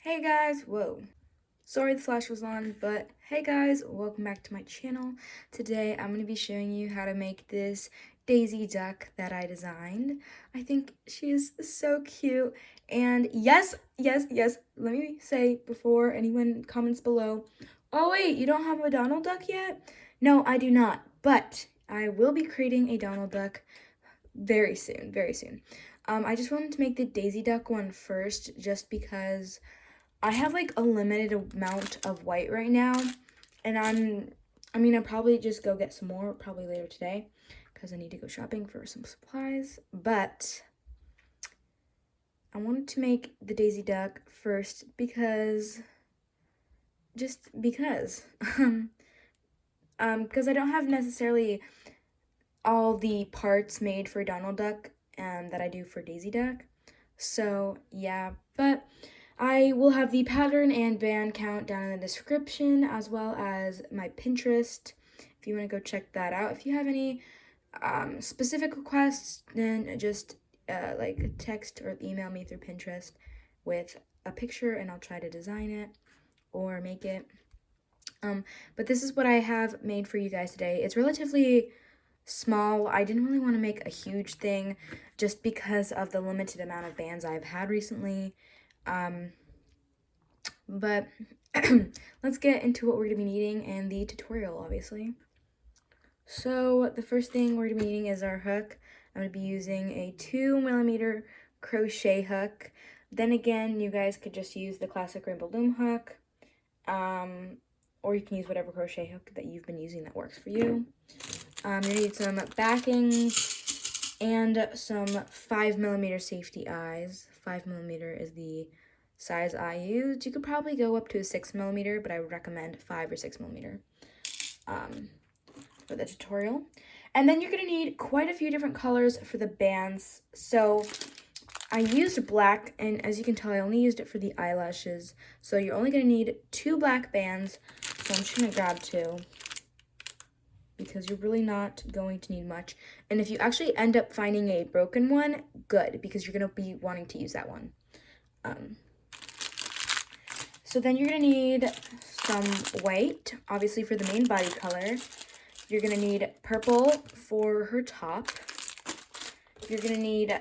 Hey guys, whoa. Sorry the flash was on, but hey guys, welcome back to my channel. Today I'm going to be showing you how to make this Daisy Duck that I designed. I think she is so cute. And yes, let me say before anyone comments below, oh wait, you don't have a Donald Duck yet? No, I do not, but I will be creating a Donald Duck very soon, very soon. I just wanted to make the Daisy Duck one first just because I have like a limited amount of white right now, and I'll probably just go get some more probably later today because I need to go shopping for some supplies, but I wanted to make the Daisy Duck first because because I don't have necessarily all the parts made for Donald Duck that I do for Daisy Duck. So yeah, but I will have the pattern and band count down in the description, as well as my Pinterest, if you want to go check that out. If you have any specific requests, then just like text or email me through Pinterest with a picture and I'll try to design it or make it. But this is what I have made for you guys today. It's relatively small. I didn't really want to make a huge thing just because of the limited amount of bands I've had recently. But let's get into what we're going to be needing and the tutorial, obviously. So the first thing we're going to be needing is our hook. I'm going to be using a 2mm crochet hook. Then again, you guys could just use the classic rainbow loom hook, or you can use whatever crochet hook that you've been using that works for you. You need some backings and some 5mm safety eyes. 5mm is the size I used. You could probably go up to a 6mm, but I would recommend 5 or 6mm for the tutorial. And then you're going to need quite a few different colors for the bands. So I used black, and as you can tell, I only used it for the eyelashes. So you're only going to need 2 black bands. So I'm just going to grab 2 because you're really not going to need much. And if you actually end up finding a broken one, good, because you're going to be wanting to use that one. So then you're going to need some white, obviously for the main body color. You're going to need purple for her top. You're going to need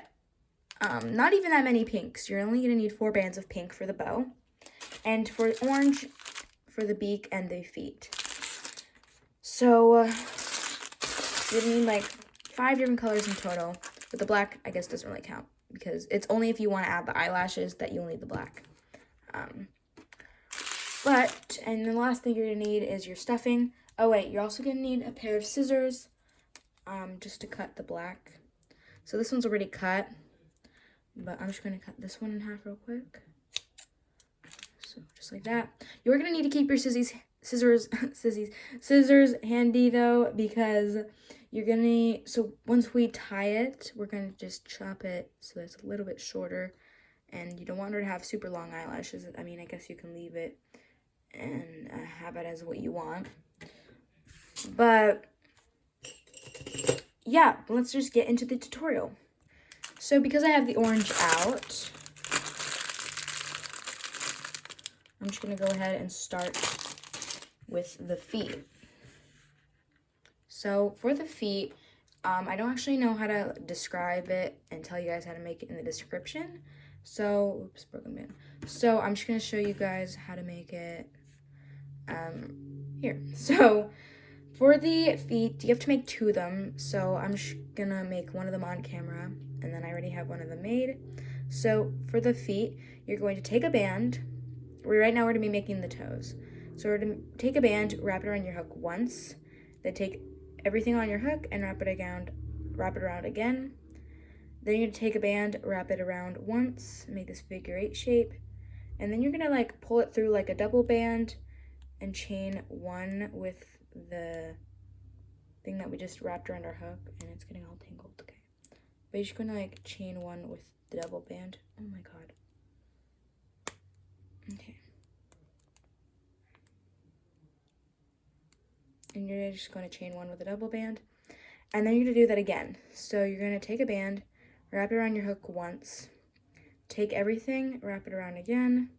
not even that many pinks. You're only going to need 4 bands of pink for the bow. And for orange for the beak and the feet. So you're going to need like 5 different colors in total. But the black, I guess, doesn't really count because it's only if you want to add the eyelashes that you'll need the black. And the last thing you're going to need is your stuffing. Oh wait, you're also going to need a pair of scissors just to cut the black. So this one's already cut, but I'm just going to cut this one in half real quick. So just like that. You're going to need to keep your scissors handy though, because you're going to need, so once we tie it, we're going to just chop it so it's a little bit shorter, and you don't want her to have super long eyelashes. I mean, I guess you can leave it and have it as what you want. But yeah, let's just get into the tutorial. So because I have the orange out, I'm just going to go ahead and start with the feet. So for the feet, I don't actually know how to describe it and tell you guys how to make it in the description. So, oops, broken band. So I'm just going to show you guys how to make it here. So for the feet, you have to make 2 of them. So I'm just going to make one of them on camera, and then I already have one of them made. So for the feet, you're going to take a band. Right now we're going to be making the toes. So we're going to take a band, wrap it around your hook once, then take everything on your hook and wrap it around again. Then you're going to take a band, wrap it around once, make this figure 8 shape, and then you're going to like pull it through like a double band and chain 1 with the thing that we just wrapped around our hook, and it's getting all tangled. Okay, but you're just going to like chain 1 with the double band. Oh my god. Okay. And you're just going to chain 1 with a double band, and then you're going to do that again. So you're going to take a band, wrap it around your hook once, take everything, wrap it around again,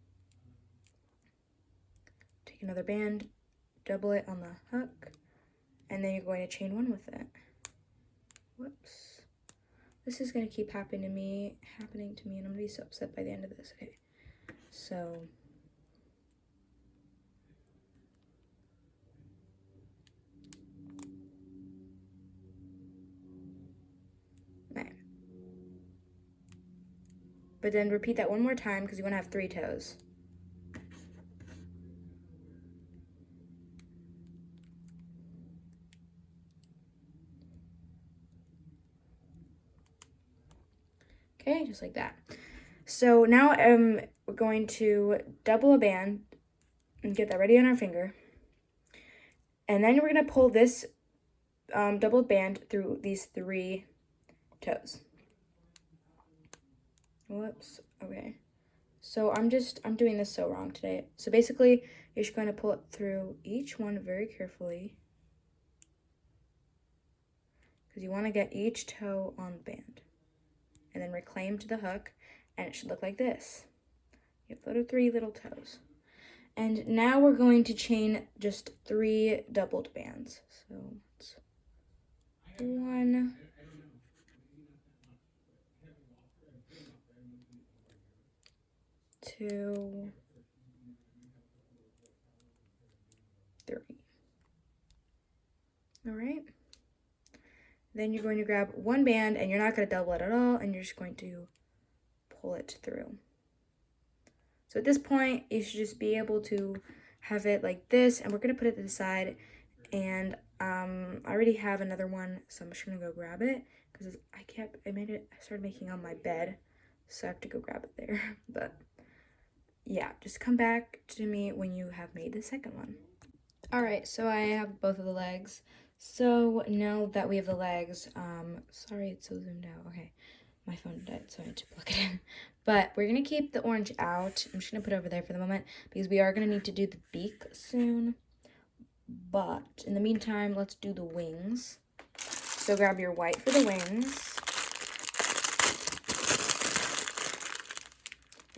another band, double it on the hook, and then you're going to chain one with it. Whoops. This is going to keep happening to me, and I'm going to be so upset by the end of this. Okay, so right. But then repeat that one more time because you want to have 3 toes. Okay, just like that. So now we're going to double a band and get that ready on our finger. And then we're going to pull this doubled band through these 3 toes. Whoops, okay. So I'm doing this so wrong today. So basically, you're just going to pull it through each one very carefully, because you want to get each toe on the band. And then reclaim to the hook, and it should look like this. You have 3 little toes. And now we're going to chain just 3 doubled bands. So it's 1, 2, 3. All right. Then you're going to grab 1 band, and you're not going to double it at all, and you're just going to pull it through. So at this point, you should just be able to have it like this, and we're going to put it to the side. And I already have another one, so I'm just going to go grab it, because I started making on my bed, so I have to go grab it there. But yeah, just come back to me when you have made the second one. All right, so I have both of the legs. So now that we have the legs, sorry it's so zoomed out. Okay, my phone died, so I had to plug it in. But we're gonna keep the orange out. I'm just gonna put it over there for the moment because we are gonna need to do the beak soon. But in the meantime, let's do the wings. So grab your white for the wings.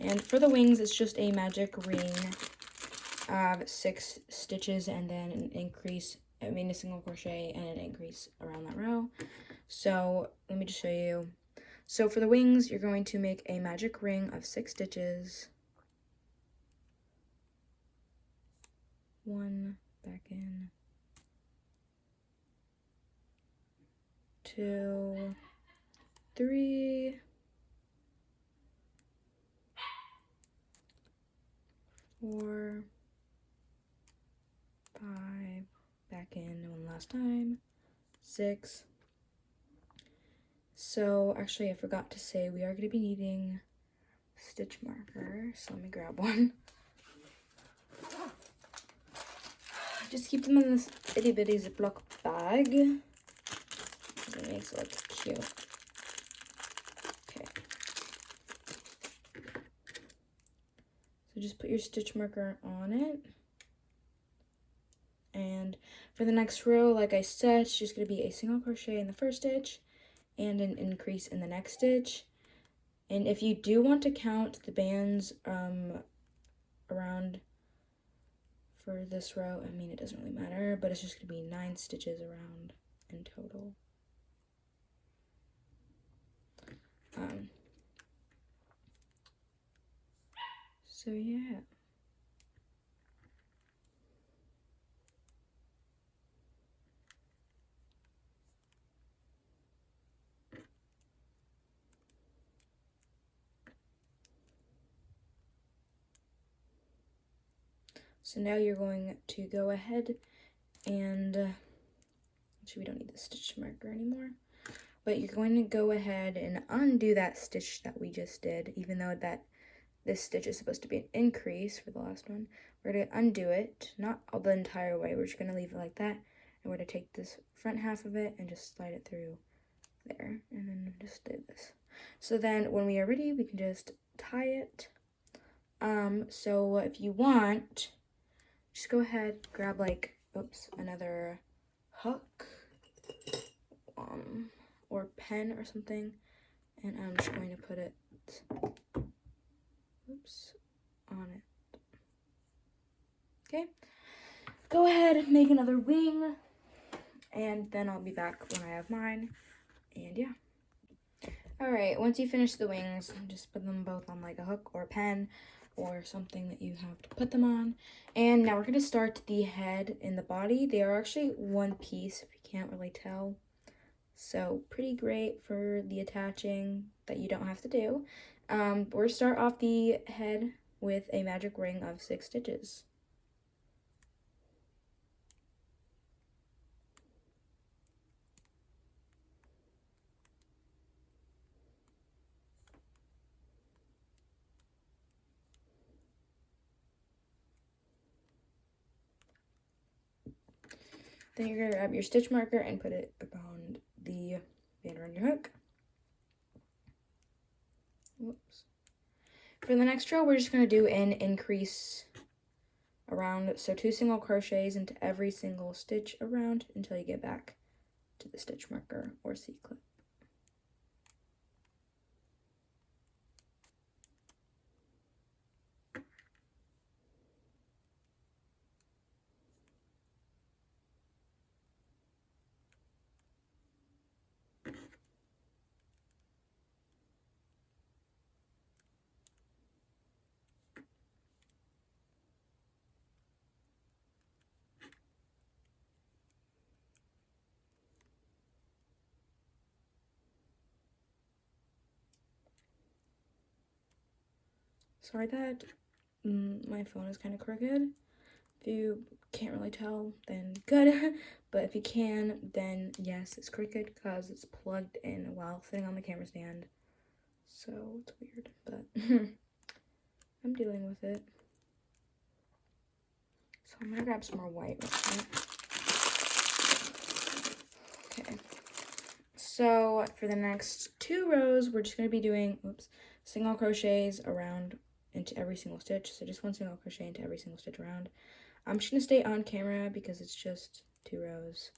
And for the wings, it's just a magic ring of 6 stitches and then an increase, a single crochet and an increase around that row. So let me just show you. So for the wings, you're going to make a magic ring of 6 stitches. 1, back in, 2, 3, 4, 5, back in one last time, 6. So actually I forgot to say we are going to be needing stitch marker, so let me grab one. Just keep them in this itty bitty Ziploc bag. It makes it look cute. Okay. So just put your stitch marker on it. And for the next row, like I said, it's just going to be a single crochet in the first stitch and an increase in the next stitch. And if you do want to count the bands around for this row, it doesn't really matter, but it's just going to be 9 stitches around in total. So yeah. So now you're going to go ahead and, actually we don't need the stitch marker anymore, but you're going to go ahead and undo that stitch that we just did, even though this stitch is supposed to be an increase for the last one. We're going to undo it, not all the entire way, we're just going to leave it like that, and we're going to take this front half of it and just slide it through there, and then just do this. So then when we are ready, we can just tie it. So if you want, just go ahead, grab another hook, or pen or something, and I'm just going to put it, on it. Okay, go ahead and make another wing, and then I'll be back when I have mine. And yeah. Alright, once you finish the wings, just put them both on like a hook or a pen or something that you have to put them on. And now we're going to start the head and the body. They are actually one piece, if you can't really tell. So pretty great for the attaching that you don't have to do. We'll start off the head with a magic ring of 6 stitches. Then you're going to grab your stitch marker and put it around the band around your hook. Whoops. For the next row, we're just going to do an increase around, so 2 single crochets into every single stitch around until you get back to the stitch marker or C-clip. Sorry that my phone is kind of crooked. If you can't really tell, then good. But if you can, then yes, it's crooked because it's plugged in while sitting on the camera stand. So it's weird, but I'm dealing with it. So I'm gonna grab some more white. Okay. So for the next 2 rows, we're just gonna be doing, single crochets around into every single stitch. So just 1 single crochet into every single stitch around. I'm just gonna stay on camera because it's just 2 rows.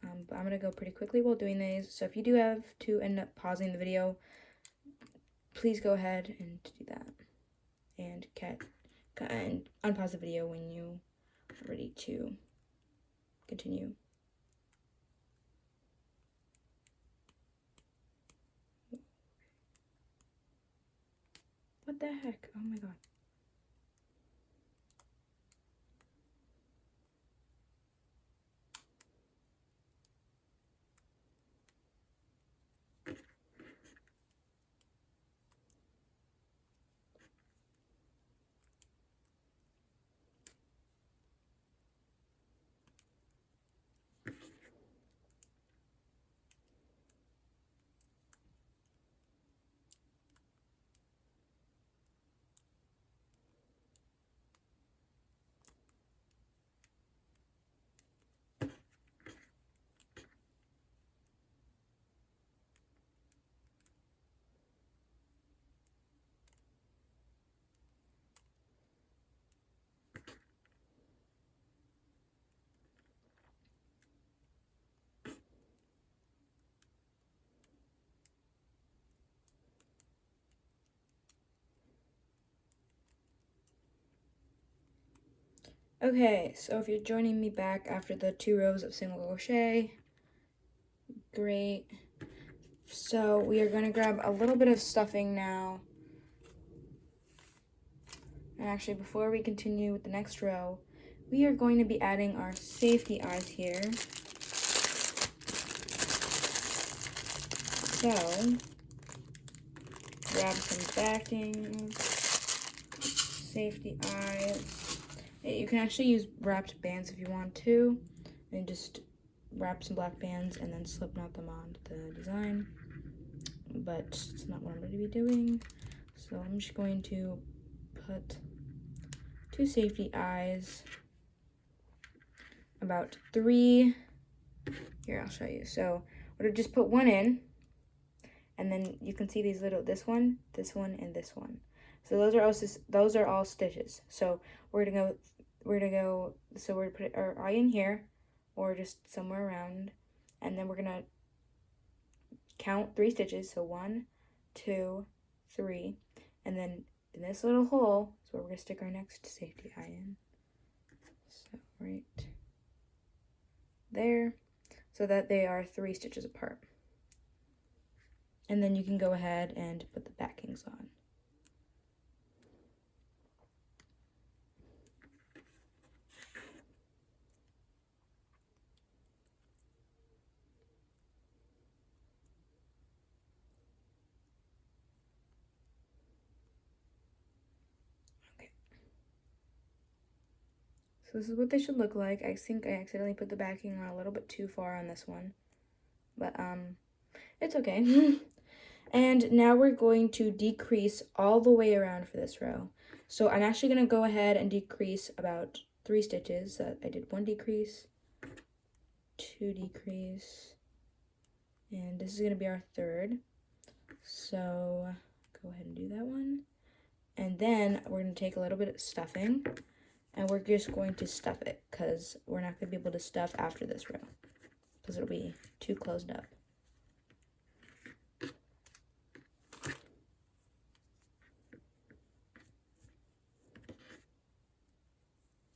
But I'm gonna go pretty quickly while doing these. So if you do have to end up pausing the video, please go ahead and do that. And and unpause the video when you are ready to continue. What the heck? Oh my god. Okay, so if you're joining me back after the 2 rows of single crochet, great. So we are going to grab a little bit of stuffing now. And actually, before we continue with the next row, we are going to be adding our safety eyes here. So, grab some backing, safety eyes. You can actually use wrapped bands if you want to, and just wrap some black bands and then slip knot them on the design. But it's not what I'm going to be doing. So I'm just going to put 2 safety eyes, about 3. Here, I'll show you. So we're going to just put 1 in, and then you can see these little, this one, and this one. So those are all stitches. So we're gonna put our eye in here, or just somewhere around, and then we're gonna count 3 stitches. So 1, 2, 3, and then in this little hole is where we're gonna stick our next safety eye in. So right there, so that they are 3 stitches apart. And then you can go ahead and put the backings on. So this is what they should look like. I think I accidentally put the backing on a little bit too far on this one, but it's okay. And now we're going to decrease all the way around for this row. So I'm actually going to go ahead and decrease about 3 stitches. So I did 1 decrease, 2 decrease, and this is going to be our 3rd. So go ahead and do that one. And then we're going to take a little bit of stuffing, and we're just going to stuff it, because we're not going to be able to stuff after this row, because it'll be too closed up.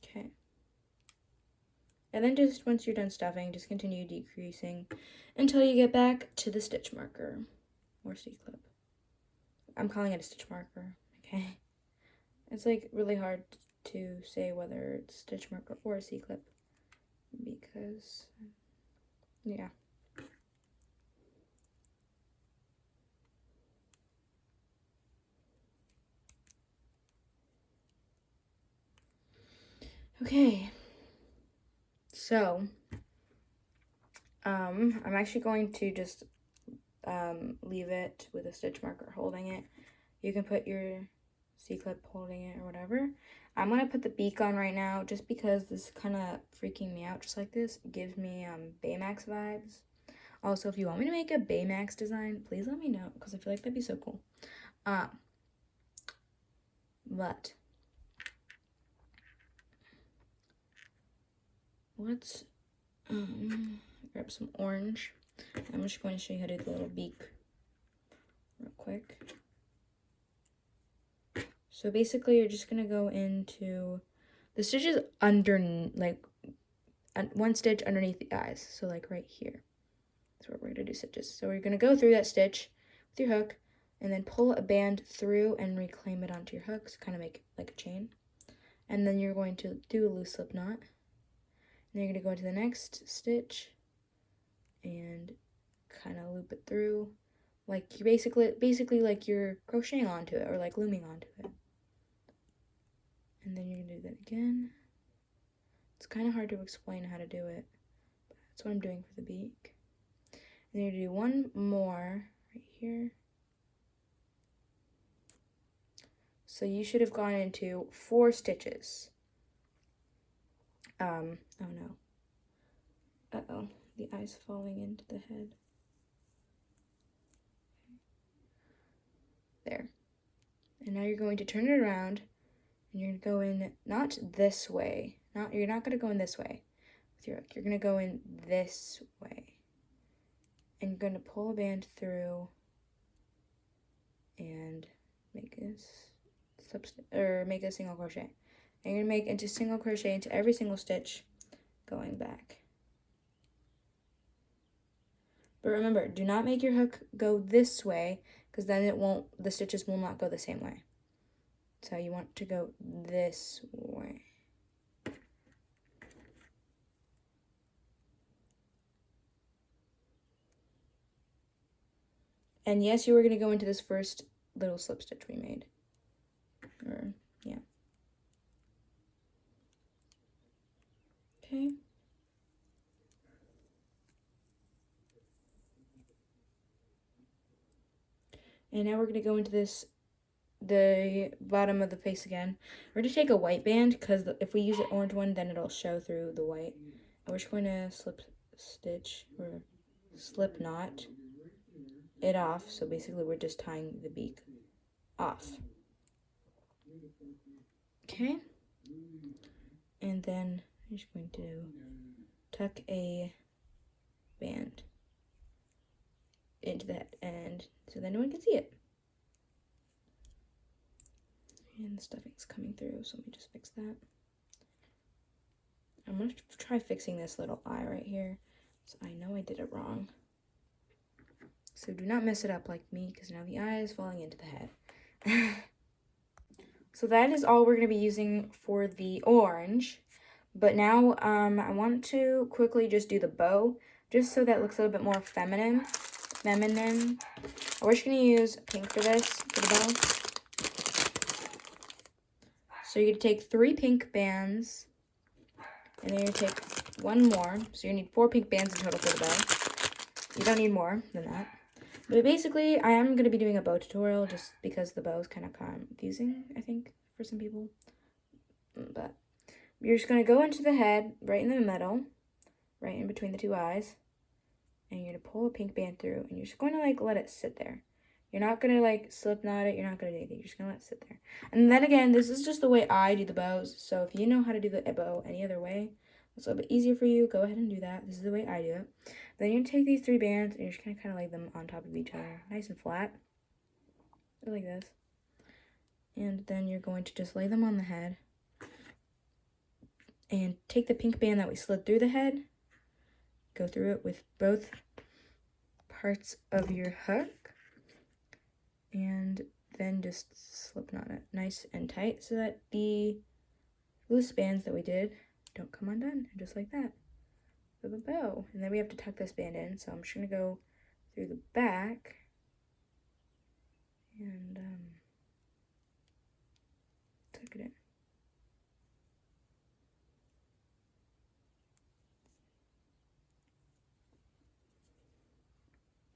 Okay. And then just once you're done stuffing, just continue decreasing until you get back to the stitch marker or C-clip. I'm calling it a stitch marker, okay? It's like really hard to say whether it's stitch marker or a C-clip because, yeah. Okay, so I'm actually going to just leave it with a stitch marker holding it. You can put your C-clip holding it or whatever. I'm gonna put the beak on right now just because this is kind of freaking me out just like this. It gives me Baymax vibes. Also, if you want me to make a Baymax design, please let me know because I feel like that'd be so cool. But let's grab some orange. I'm just going to show you how to do the little beak real quick. So basically, you're just gonna go into the stitches under, like 1 stitch underneath the eyes. So like right here. That's where we're gonna do stitches. So we're gonna go through that stitch with your hook, and then pull a band through and reclaim it onto your hook, so kind of make it like a chain. And then you're going to do a loose slip knot. And then you're gonna go into the next stitch and kind of loop it through, like you basically like you're crocheting onto it or like looming onto it. And then you're gonna do that again. It's kind of hard to explain how to do it, but that's what I'm doing for the beak. And you're gonna do one more right here. So you should have gone into 4 stitches. Oh no. Uh-oh, the eye's falling into the head. There. And now you're going to turn it around, and you're going to go in, not this way. You're not going to go in this way with your hook. You're going to go in this way. And you're going to pull a band through and make a single crochet. And you're going to make into single crochet into every single stitch going back. But remember, do not make your hook go this way, because then the stitches will not go the same way. So you want to go this way. And yes, you were going to go into this first little slip stitch we made. Yeah. Okay. And now we're going to go into the bottom of the face again. We're going to take a white band, because if we use an orange one, then it'll show through the white. And we're just going to slip stitch or slip knot it off. So basically we're just tying the beak off. Okay. And then I'm just going to tuck a band into the head, and so then no one can see it. And the stuffing's coming through, so let me just fix that. I'm going to try fixing this little eye right here. So I know I did it wrong. So do not mess it up like me, because now the eye is falling into the head. So that is all we're going to be using for the orange. But now I want to quickly just do the bow, just so that looks a little bit more feminine. We're just going to use pink for this, for the bow. So you're going to take 3 pink bands, and then you take 1 more. So you need 4 pink bands in total for the bow. You don't need more than that. But basically, I am going to be doing a bow tutorial just because the bow is kind of confusing, I think, for some people. But you're just going to go into the head, right in the middle, right in between the 2 eyes. And you're going to pull a pink band through, and you're just going to, like, let it sit there. You're not going to, like, slip knot it. You're not going to do anything. You're just going to let it sit there. And then, again, this is just the way I do the bows. So if you know how to do the bow any other way, it's a little bit easier for you, go ahead and do that. This is the way I do it. Then you're going to take these 3 bands, and you're just going to kind of lay them on top of each other. Nice and flat. Like this. And then you're going to just lay them on the head. And take the pink band that we slid through the head. Go through it with both parts of your hook. And then just slip knot it nice and tight so that the loose bands that we did don't come undone, just like that, for the bow. And then we have to tuck this band in, so I'm just going to go through the back and tuck it in.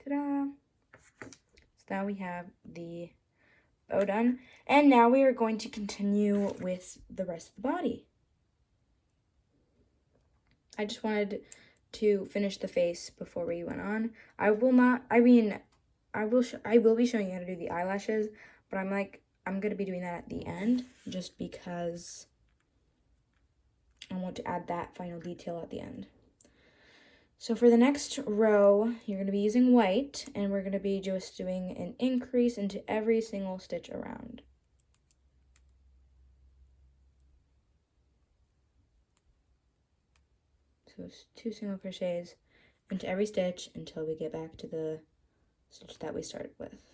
Ta-da! So now we have the bow done, and now we are going to continue with the rest of the body. I just wanted to finish the face before we went on. I will be showing you how to do the eyelashes, but I'm going to be doing that at the end just because I want to add that final detail at the end. So for the next row, you're going to be using white, and we're going to be just doing an increase into every single stitch around. So it's 2 single crochets into every stitch until we get back to the stitch that we started with.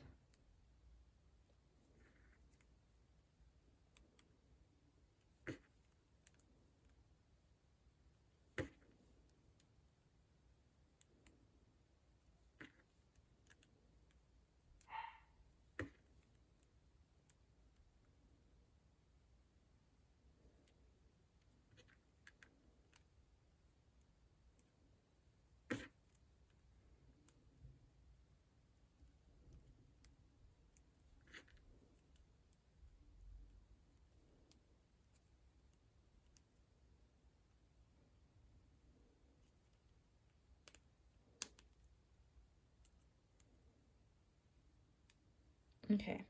Okay,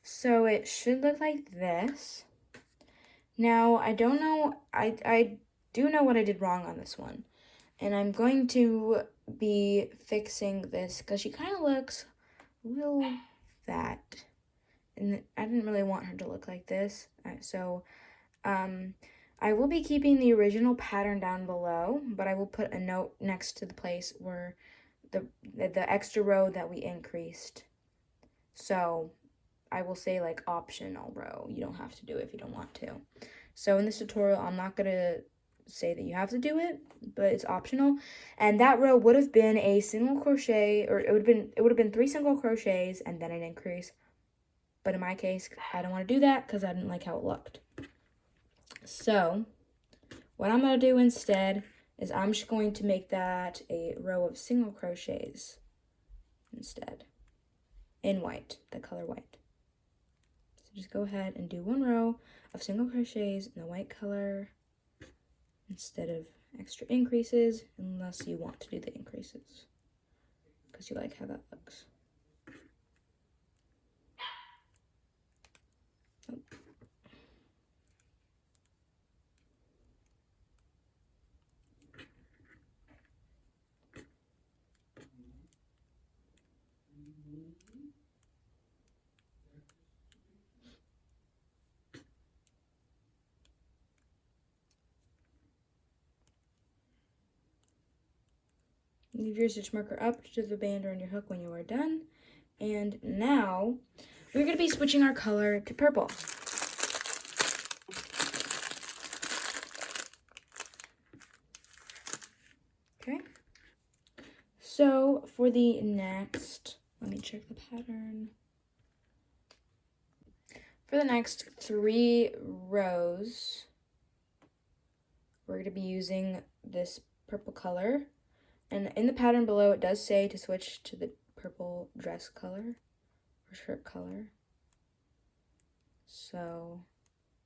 so it should look like this. Now, I don't know, I do know what I did wrong on this one. And I'm going to be fixing this because she kind of looks a little fat. And I didn't really want her to look like this. So, I will be keeping the original pattern down below, but I will put a note next to the place where the extra row that we increased. So I will say like optional row. You don't have to do it if you don't want to. So in this tutorial, I'm not going to say that you have to do it, but it's optional. And that row would have been a single crochet, or it would have been 3 single crochets and then an increase. But in my case, I don't want to do that because I didn't like how it looked. So what I'm going to do instead is I'm just going to make that a row of single crochets instead, in white, the color white. So just go ahead and do 1 row of single crochets in the white color instead of extra increases, unless you want to do the increases because you like how that looks. Oh. leave your stitch marker up to the band or on your hook when you are done. And now we're going to be switching our color to purple. Okay. So for the next, let me check the pattern. For the next 3 rows, we're going to be using this purple color. And in the pattern below, it does say to switch to the purple dress color or shirt color. So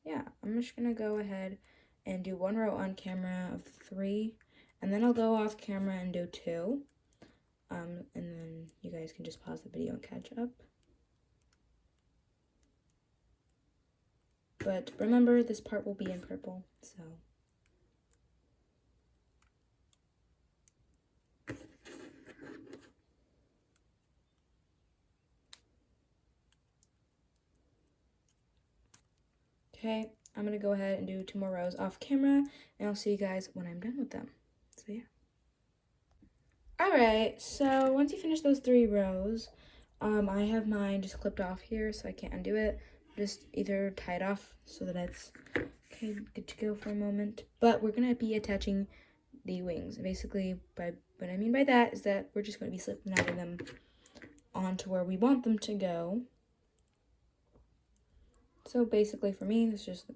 yeah, I'm just going to go ahead and do 1 row on camera of 3. And then I'll go off camera and do 2. And then you guys can just pause the video and catch up. But remember, this part will be in purple, so. Okay, I'm gonna go ahead and do 2 more rows off camera, and I'll see you guys when I'm done with them. So yeah. Alright, so once you finish those 3 rows, I have mine just clipped off here, so I can't undo it. Just either tie it off so that it's okay, good to go for a moment. But we're gonna be attaching the wings. Basically, what I mean by that is that we're just gonna be slipping out of them onto where we want them to go. So basically for me, it's just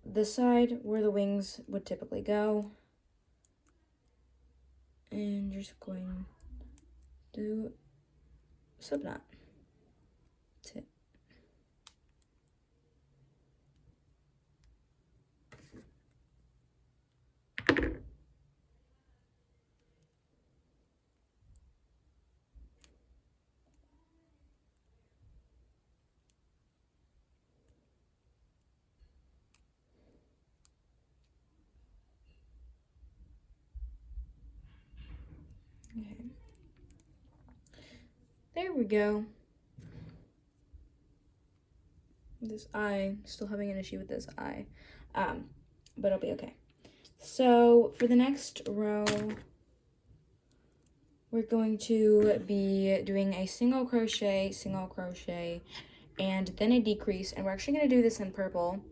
the side where the wings would typically go. And you're just going to slip knot. That's it. Okay. There we go. This eye, still having an issue with this eye, but it'll be okay. So for the next row, we're going to be doing a single crochet, and then a decrease, and we're actually going to do this in purple,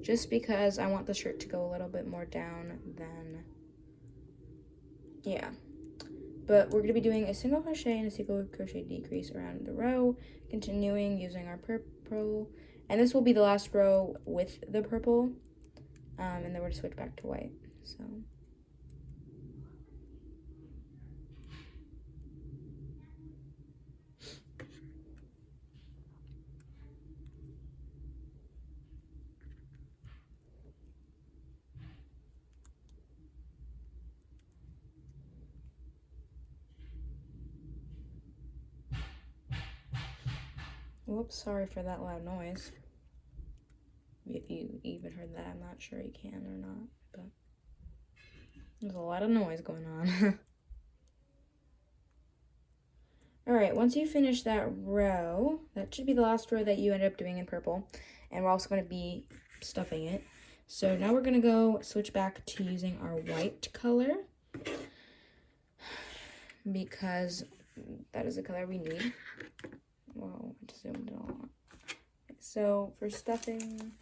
just because I want the shirt to go a little bit more down than, yeah. But we're going to be doing a single crochet and a single crochet decrease around the row, continuing using our purple. And this will be the last row with the purple, and then we're going to switch back to white. So. Whoops, sorry for that loud noise. If you even heard that, I'm not sure you can or not, but there's a lot of noise going on. Alright, once you finish that row, that should be the last row that you end up doing in purple, and we're also going to be stuffing it. So now we're going to go switch back to using our white color, because that is the color we need. Whoa, I just zoomed in a lot. So for stuffing,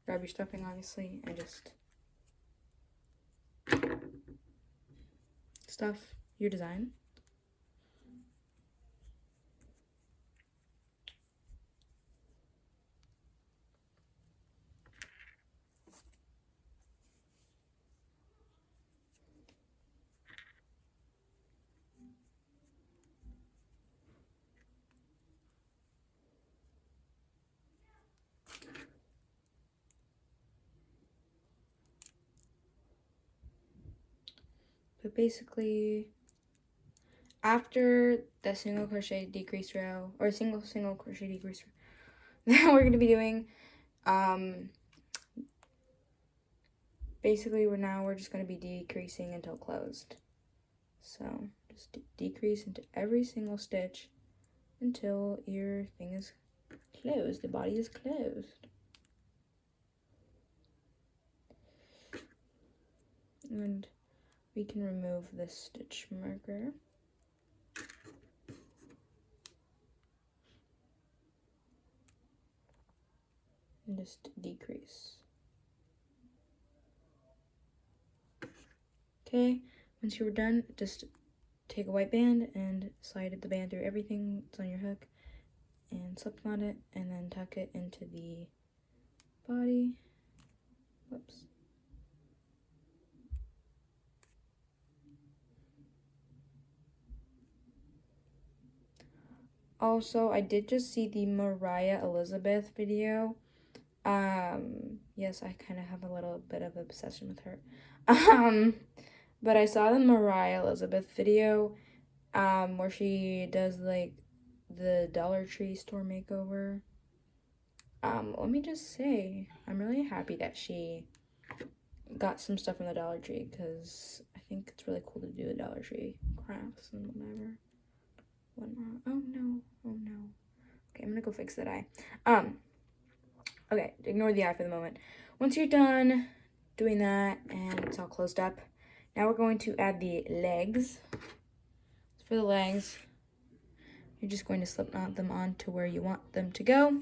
grab your stuffing obviously, and just stuff your design. But basically, after the single crochet decrease row, or single crochet decrease row, then we're going to be doing, basically we're just going to be decreasing until closed. So just decrease into every single stitch until your thing is closed, the body is closed. And we can remove the stitch marker. And just decrease. Okay, once you're done, just take a white band and slide the band through everything that's on your hook and slip knot it, and then tuck it into the body. Whoops. Also, I did just see the Mariah Elizabeth video. Yes, I kind of have a little bit of obsession with her. But I saw the Mariah Elizabeth video, where she does like the Dollar Tree store makeover. Let me just say, I'm really happy that she got some stuff from the Dollar Tree, because I think it's really cool to do the Dollar Tree crafts and whatever. Oh no, oh no. Okay, I'm gonna go fix that eye. Okay, ignore the eye for the moment. Once you're done doing that and it's all closed up, now we're going to add the legs. For the legs, you're just going to slip knot them on to where you want them to go.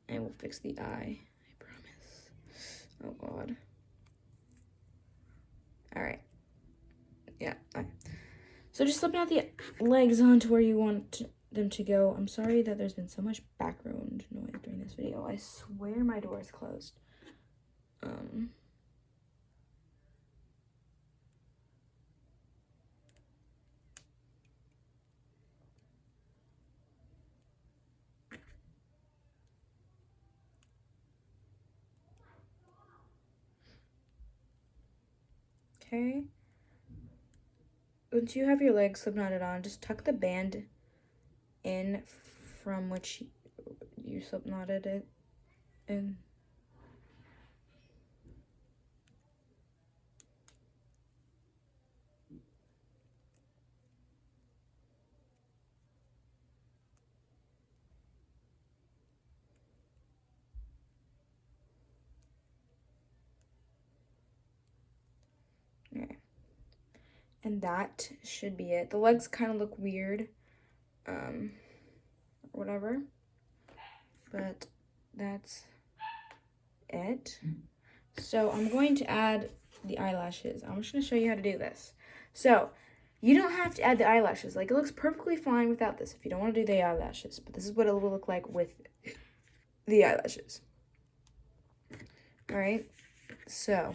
And we'll fix the eye, I promise. Oh God. All right. Yeah. So just slip knot the legs on to where you want them to go. I'm sorry that there's been so much background noise during this video. I swear my door is closed. Okay. Once you have your legs slip knotted on, just tuck the band in from which you slip knotted it in. Okay. And that should be it. The legs kind of look weird, or whatever, but that's it. So I'm going to add the eyelashes. I'm just going to show you how to do this. So you don't have to add the eyelashes. Like, it looks perfectly fine without this if you don't want to do the eyelashes, but this is what it will look like with the eyelashes. All right, so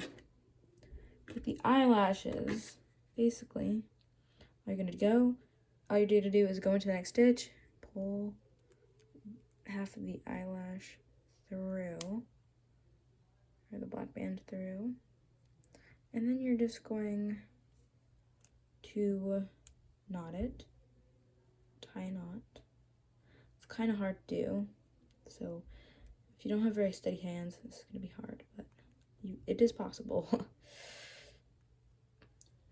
with the eyelashes, basically, all you need to do is go into the next stitch, pull half of the eyelash through, or the black band through, and then you're just going to knot it, tie a knot. It's kind of hard to do, so if you don't have very steady hands, this is going to be hard, but it is possible.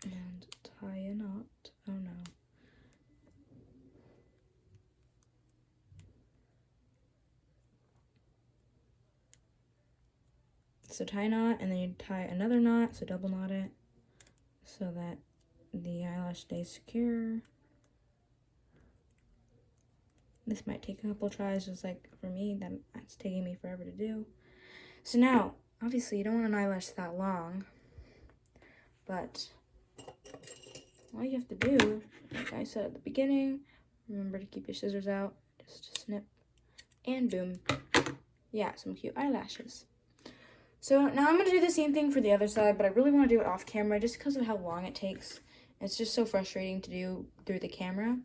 And tie a knot. Oh no. So tie a knot, and then you tie another knot, so double knot it, so that the eyelash stays secure. This might take a couple tries, just like for me, that's taking me forever to do. So now, obviously you don't want an eyelash that long, but all you have to do, like I said at the beginning, remember to keep your scissors out, just snip, and boom. Yeah, some cute eyelashes. So now I'm going to do the same thing for the other side, but I really want to do it off camera just because of how long it takes. It's just so frustrating to do through the camera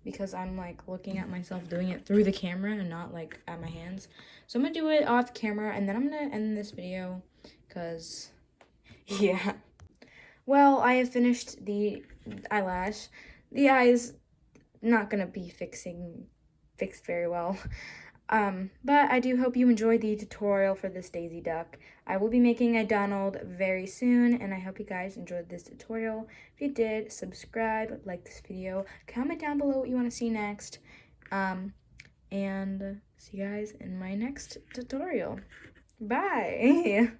because I'm like looking at myself doing it through the camera and not like at my hands. So I'm going to do it off camera, and then I'm going to end this video because, yeah. Well, I have finished the eyelash. The eye is not going to be fixed very well. But I do hope you enjoyed the tutorial for this Daisy Duck. I will be making a Donald very soon, and I hope you guys enjoyed this tutorial. If you did, subscribe, like this video, comment down below what you want to see next, and see you guys in my next tutorial. Bye!